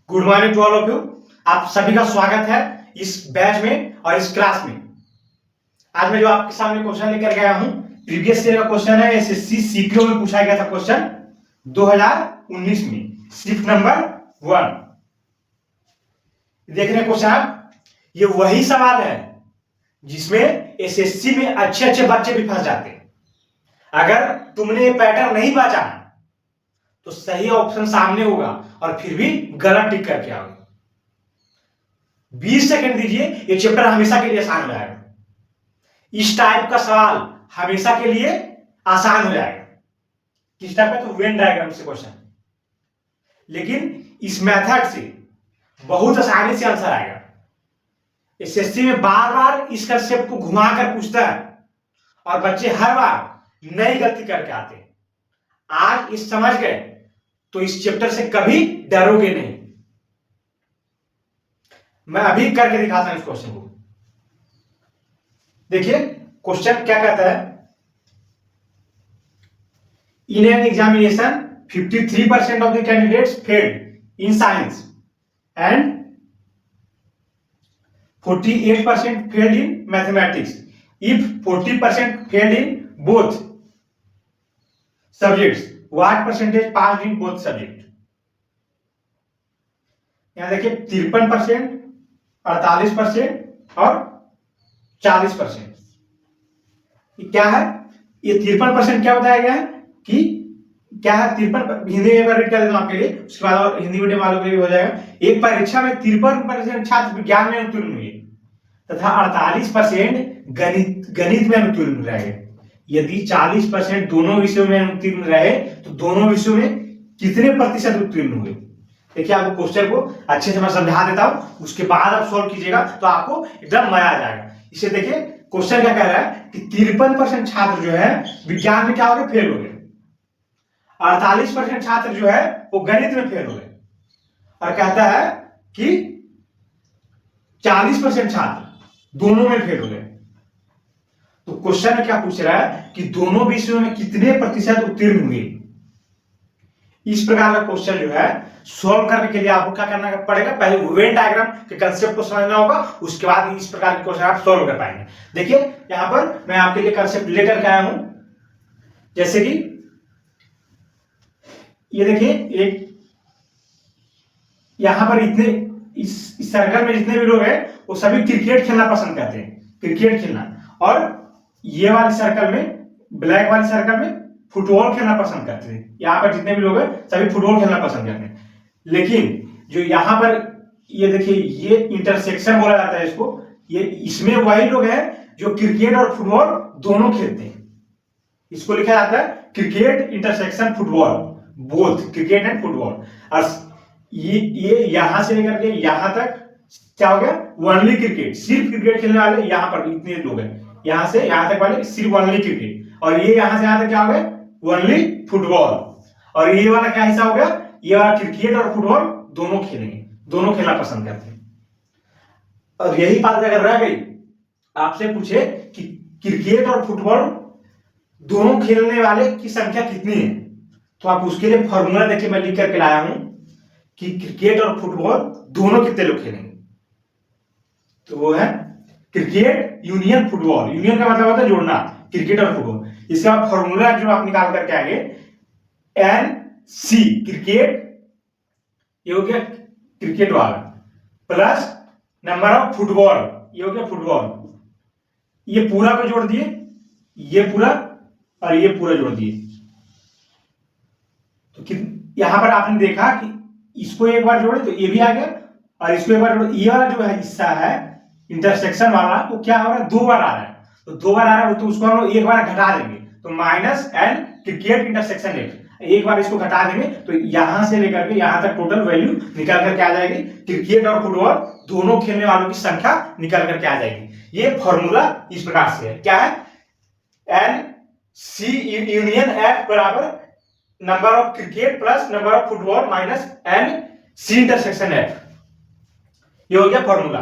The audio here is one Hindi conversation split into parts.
Good morning to all of you. आप सभी का स्वागत है इस बैच में और इस क्लास में। आज मैं जो आपके सामने क्वेश्चन लेकर गया हूं, प्रीवियस ईयर का क्वेश्चन है। एसएससी सीपीओ में पूछा गया था क्वेश्चन 2019 में, शिफ्ट नंबर 1। देख रहे हैं क्वेश्चन आप, ये वही सवाल है जिसमें एसएससी में अच्छे अच्छे बच्चे भी फंस जाते हैं। अगर तुमने ये पैटर्न नहीं बांचा तो सही ऑप्शन सामने होगा और फिर भी गलत टिक करके आओगे। 20 सेकंड दीजिए, ये चैप्टर हमेशा के लिए आसान हो जाएगा। इस टाइप का सवाल हमेशा के लिए आसान हो जाएगा। किस टाइप का? तो वेन डायग्राम से क्वेश्चन, लेकिन इस मेथड से बहुत आसानी से आंसर आएगा। एसएससी में बार बार इस कंसेप्ट को घुमाकर पूछता है और बच्चे हर बार नई गलती करके आते हैं। आज इस समझ गए तो इस चैप्टर से कभी डरोगे नहीं। मैं अभी करके दिखाता हूं इस क्वेश्चन को। देखिए क्वेश्चन क्या कहता है, in an examination 53% of the candidates failed in science and 48% failed in mathematics. If 40% failed in both subjects, what percentage pass in both subject. यहां देखिए 53%, 48% और 40%। ये क्या है? ये 53% क्या बताया गया है कि क्या है? 53 हिंदी में एक बार रीड कर देता हूं आपके लिए, उसके बाद और हिंदी मीडियम वालों के लिए भी हो जाएगा। एक परीक्षा में 53% छात्र विज्ञान में उत्तीर्ण हुए तथा 48% गणित में उत्तीर्ण रहे। यदि 40% दोनों विषयों में उत्तीर्ण रहे तो दोनों विषयों में कितने प्रतिशत उत्तीर्ण हुए? देखिए आपको क्वेश्चन को अच्छे से मैं समझा देता हूं, उसके बाद आप सॉल्व कीजिएगा तो आपको एकदम मजा आ जाएगा। इसे देखिए क्वेश्चन क्या कह रहा है कि 53% छात्र जो है विज्ञान में क्या हो गए? फेल हो गए। 48% छात्र जो है वो गणित में फेल हो गए। और कहता है कि 40% छात्र दोनों में फेल हो गए। तो क्वेश्चन में क्या पूछ रहा है कि दोनों विषयों में कितने प्रतिशत उत्तीर्ण हुए। इस प्रकार का क्वेश्चन जो है सॉल्व करने के लिए आपको क्या करना पड़ेगा? पहले वेन डायग्राम के कंसेप्ट को समझना होगा, उसके बाद इस प्रकार के क्वेश्चन आप सॉल्व कर पाएंगे। देखिए यहां पर मैं आपके लिए कंसेप्ट लेकर के आया हूं, जैसे कि ये देखिए एक यहां पर इतने इस सर्कल में जितने भी लोग हैं वो सभी क्रिकेट खेलना पसंद करते हैं, क्रिकेट खेलना। और ये वाले सर्कल में, ब्लैक वाले सर्कल में फुटबॉल खेलना पसंद करते थे। यहाँ पर जितने भी लोग हैं सभी फुटबॉल खेलना पसंद करते हैं। लेकिन जो यहाँ पर ये देखिए, ये इंटरसेक्शन बोला जाता है इसको, ये इसमें वही लोग हैं जो क्रिकेट और फुटबॉल दोनों खेलते हैं। इसको लिखा जाता है cricket intersection football, both cricket and football. और ये यहां से लेकर के यहां तक क्या हो गया? ओनली क्रिकेट, सिर्फ क्रिकेट खेलने वाले यहाँ पर इतने लोग हैं। यहां से यहां तक वाले सिर्फ ओनली क्रिकेट, और ये यहां से यहां तक क्या हो गया? Only football. और ये वाला क्या हिस्सा हो गया? ये वाला क्रिकेट और फुटबॉल दोनों खेलेंगे, दोनों खेलना पसंद करते हैं। और यही बात अगर रह गई, आपसे पूछे कि क्रिकेट और फुटबॉल दोनों खेलने वाले की संख्या कितनी है, तो आप उसके लिए फॉर्मूला देखिए मैं लिख करके लाया हूं कि क्रिकेट और फुटबॉल दोनों कितने लोग खेलेंगे। तो वो है क्रिकेट यूनियन फुटबॉल। यूनियन का मतलब होता है जोड़ना, क्रिकेट और फुटबॉल। इसका फॉर्मूला जो आप निकाल करके आएंगे, एन सी क्रिकेट, ये हो गया क्रिकेट वाला, प्लस नंबर ऑफ फुटबॉल, ये हो गया फुटबॉल। ये पूरा को जोड़ दिए, ये पूरा और ये पूरा जोड़ दिए, तो यहां पर आपने देखा कि इसको एक बार जोड़े तो ये भी आ गया, और इसको एक बार जोड़े, ये वाला जो है हिस्सा है इंटरसेक्शन वाला, वो क्या हो रहा है? 2 बार आ रहा है। तो 2 बार आ रहा है तो उसको हम लोग एक बार घटा देंगे, तो minus N cricket intersection at, एक बार इसको घटा देंगे तो यहां से लेकर के यहां तक टोटल वैल्यू निकल करके आ जाएगी। क्रिकेट और फुटबॉल दोनों खेलने वालों की संख्या निकल करके आ जाएगी। ये फॉर्मूला इस प्रकार से है, क्या है? एन सी यूनियन एफ बराबर number of cricket plus number of football minus N C intersection F. ये हो गया फॉर्मूला,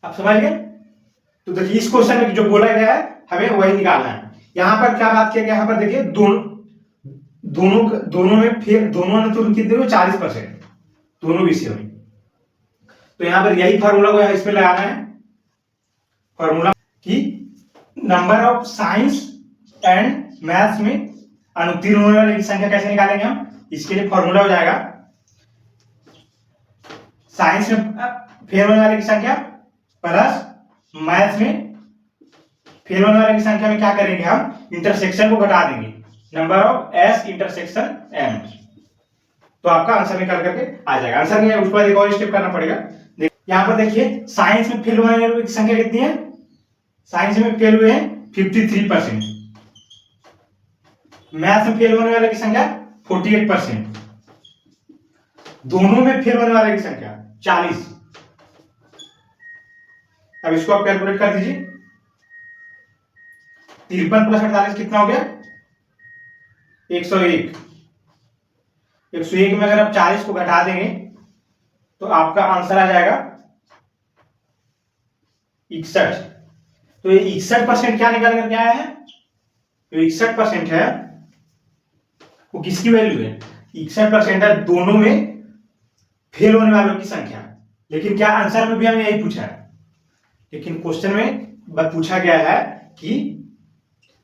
आप समझ गए? तो देखिए इस क्वेश्चन में जो बोला गया है हमें वही निकालना है। यहां पर क्या बात किया गया? यहां पर देखिए दोनों में फिर दोनों ने तो कितने हुए? 40%। दोनों विषयों में। तो यहाँ पर यही फॉर्मूला को इसमें लगाना है, फॉर्मूला कि number of science and maths में अनुत्तीर्ण होने वाले की संख्या कैसे निकालेंगे हम, इसके लिए फॉर्मूला हो जाएगा साइंस में फेल होने वाले की संख्या प्लस मैथ्स में फेल होने वाले की संख्या में क्या करेंगे हम, इंटरसेक्शन को घटा देंगे, number of S intersection M. तो आपका आंसर निकल करके आ जाएगा। आंसर नहीं है उसके बाद एक और स्टेप करना पड़ेगा। यहाँ पर देखिए साइंस में फेल होने वाले की संख्या कितनी है, साइंस में फेल हुए हैं 53%, मैथ्स में फेल होने वाले की संख्या 48%, दोनों में फेल होने वाले की संख्या 40। अब इसको आप कैलकुलेट कर दीजिए, 53 प्लस 48 कितना हो गया, 101। 101 में अगर आप 40 को घटा देंगे तो आपका आंसर आ जाएगा 61। तो ये 61% क्या निकल करके आया है, जो 61% है वो किसकी वैल्यू है, 61% है दोनों में फेल होने वालों की संख्या। लेकिन क्या आंसर में भी हमें यही पूछा है, लेकिन क्वेश्चन में पूछा गया है कि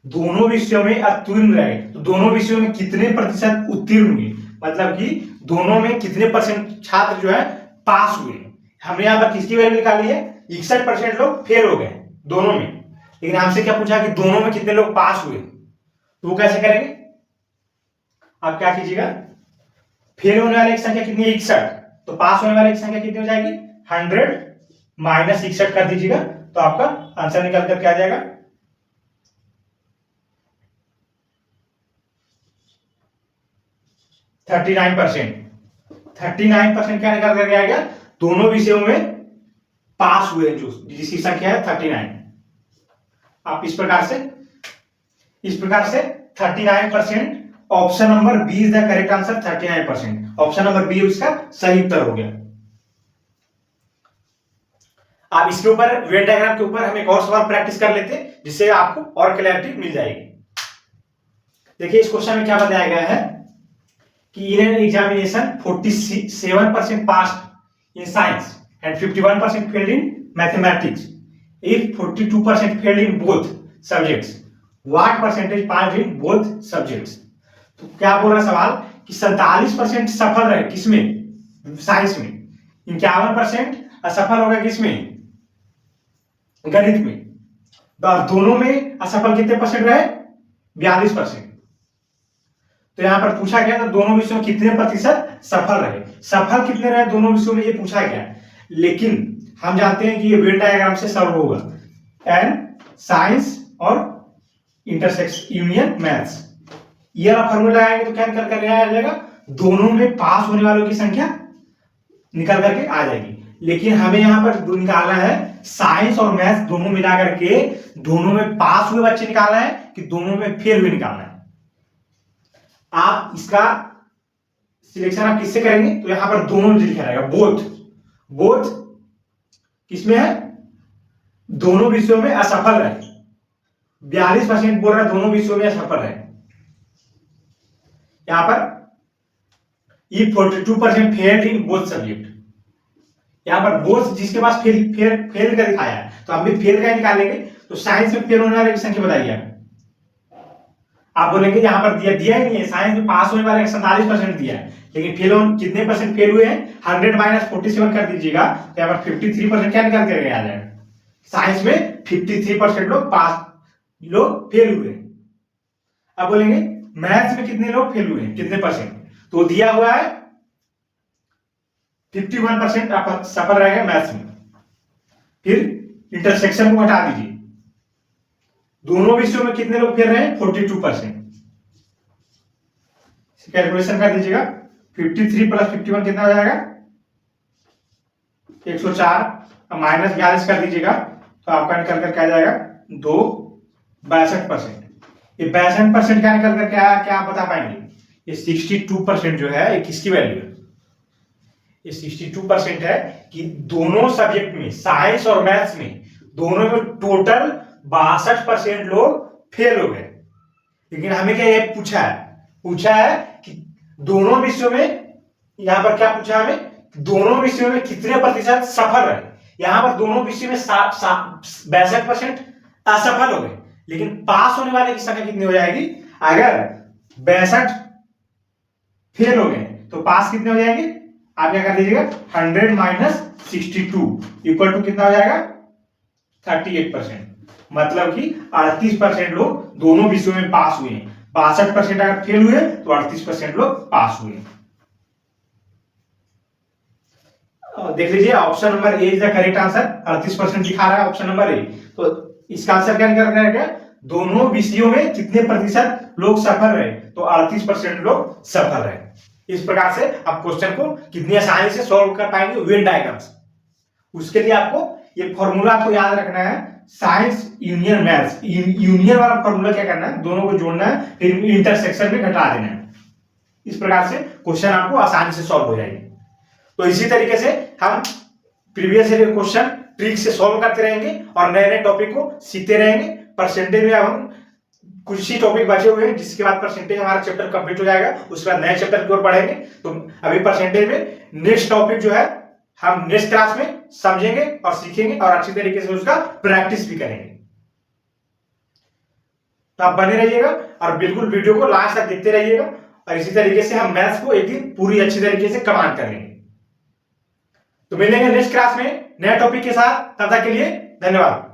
दोनों विषयों में उत्तीर्ण रहे, तो दोनों विषयों में कितने प्रतिशत उत्तीर्ण हुए, मतलब कि दोनों में कितने परसेंट छात्र जो है पास हुए। हमने यहाँ पर किसकी वैल्यू निकाली है, 61% लोग फेल हो गए दोनों में, लेकिन हमसे क्या पूछा कि दोनों में कितने लोग पास हुए। तो वो कैसे करेंगे, आप क्या कीजिएगा, फेल होने वाले की संख्या कितनी है 61, तो पास होने वाले की संख्या कितनी हो जाएगी 100 माइनस 61 कर दीजिएगा, तो आपका आंसर निकल करके आ जाएगा 39%। 39% क्या निकल करके आ गया, दोनों विषयों में पास हुए जो जिसकी संख्या है 39। आप इस प्रकार से 39%, option number B is the correct answer. 39%, option number B इसका सही उत्तर हो गया। आप इसके ऊपर वेन डायग्राम के ऊपर हम एक और सवाल प्रैक्टिस कर लेते हैं, जिससे आपको और क्लैरिटी मिल जाएगी। देखिए इस क्वेश्चन में क्या बताया गया है कि in an examination 47% passed in science and 51% failed in mathematics. If 42% failed in both subjects, what percentage passed in both subjects. तो क्या बोल रहा है सवाल कि 47% सफल रहे किसमें, साइंस में, 51% असफल हो गए किसमें, गणित में, और दोनों में असफल कितने परसेंट रहे, 42%। तो यहां पर पूछा गया था दोनों विषयों में कितने प्रतिशत सफल रहे, सफल कितने रहे दोनों विषयों में, ये पूछा गया। लेकिन हम जानते हैं कि ये वेन डायग्राम से सॉल्व होगा, एंड साइंस और इंटरसेक्शन यूनियन मैथ्स, ये वाला फॉर्मूला लगाएंगे तो क्या निकल कर आ जाएगा, दोनों में पास होने वालों की संख्या निकल करके आ जाएगी। लेकिन हमें यहां पर निकालना है साइंस और मैथ्स दोनों मिला करके दोनों में पास हुए बच्चे निकालना है कि दोनों में फेल हुए निकालना है। आप इसका सिलेक्शन आप किससे करेंगे, तो यहां पर दोनों लिखा रहेगा, बोथ किसमें है, दोनों विषयों में असफल रहे, 42% बोल रहा है दोनों विषयों में असफल रहे। यहां पर ये 42% फेल्ड इन बोथ सब्जेक्ट, यहां पर बोथ जिसके पास फेल का दिखाया है, तो हम भी फेल का निकालेंगे। तो साइंस में फेल होने वाले की संख्या बताइए। आप बोलेंगे यहां पर दिया ही नहीं है, साइंस में पास होने वाले 47% दिया है, लेकिन फेल कितने परसेंट फेल हुए हैं, 100 माइनस 47 कर दीजिएगा, तो यहाँ पर 53% क्या निकाल करके आ जाएगा, साइंस में 53% लोग फेल हुए। अब बोलेंगे मैथ्स में कितने लोग फेल हुए हैं, कितने परसेंट, तो दिया हुआ है 51% आप सफल रहेगा मैथ्स में। फिर इंटरसेक्शन को हटा दीजिए, दोनों विषयों में कितने लोग फेल रहे हैं, 42%। कैलकुलेशन कर दीजिएगा, 53 प्लस 51 कितना हो जाएगा, 104, माइनस 42 कर दीजिएगा, तो आपका निकल करके आ जाएगा 62% ये 62% क्या निकल करके आया, क्या आप बता पाएंगे, ये 62% जो है ये किसकी वैल्यू है, ये 62% है कि दोनों सब्जेक्ट में, साइंस और मैथ्स में, दोनों में टोटल 62% लोग फेल हो गए। लेकिन हमें क्या ये पूछा है कि दोनों विषयों में, यहां पर क्या पूछा हमें दोनों विषयों में कितने प्रतिशत सफल रहे। यहां पर दोनों विषयों में 62% असफल हो गए, लेकिन पास होने वाले की संख्या कितनी हो जाएगी? अगर 62 फेल हो गए तो पास कितने हो जाएंगे? आप क्या कर दीजिएगा, 100 माइनस 62 इक्वल टू कितना हो जाएगा? 38%। मतलब कि 38% लोग दोनों विषयों में पास हुए हैं। 62% अगर फेल हुए तो 38% लोग पास हुए। देख लीजिए option number A is the correct answer. 38% दिखा रहा है ऑप्शन नंबर ए। तो इसका आंसर क्या निकल रहा है? दोनों विषयों में कितने प्रतिशत लोग सफल रहे? तो 38% लोग सफल रहे। इस प्रकार से आप क्वेश्चन को कितनी आसानी से सॉल्व कर पाएंगे वेन डायग्राम्स। उसके लिए आपको ये फॉर्मूला आपको याद रखना है, साइंस यूनियन मैथ्स। यूनियन वाला फॉर्मूला क्या करना है? दोनों को जोड़ना है, फिर इंटरसेक्शन में घटा देना है। इस प्रकार से क्वेश्चन आपको आसानी से सॉल्व हो जाएगी। तो इसी तरीके से हम प्रीवियस ईयर क्वेश्चन ट्रिक से सॉल्व करते रहेंगे और नए नए टॉपिक को सीखते रहेंगे। परसेंटेज में हम कुछ ही टॉपिक बचे हुए हैं, जिसके बाद परसेंटेज हमारा चैप्टर कंप्लीट हो जाएगा। उसके बाद नए चैप्टर की ओर बढ़ेंगे। तो अभी परसेंटेज में नेक्स्ट टॉपिक जो है हम नेक्स्ट क्लास में समझेंगे और सीखेंगे और अच्छी तरीके से उसका प्रैक्टिस भी करेंगे। तो आप बने रहिएगा और बिल्कुल वीडियो को लास्ट तक देखते रहिएगा और इसी तरीके से हम मैथ्स को एक दिन पूरी अच्छी तरीके से कमांड कर लेंगे। तो मिलेंगे नेक्स्ट क्लास में नए टॉपिक के साथ। तब तक के लिए धन्यवाद।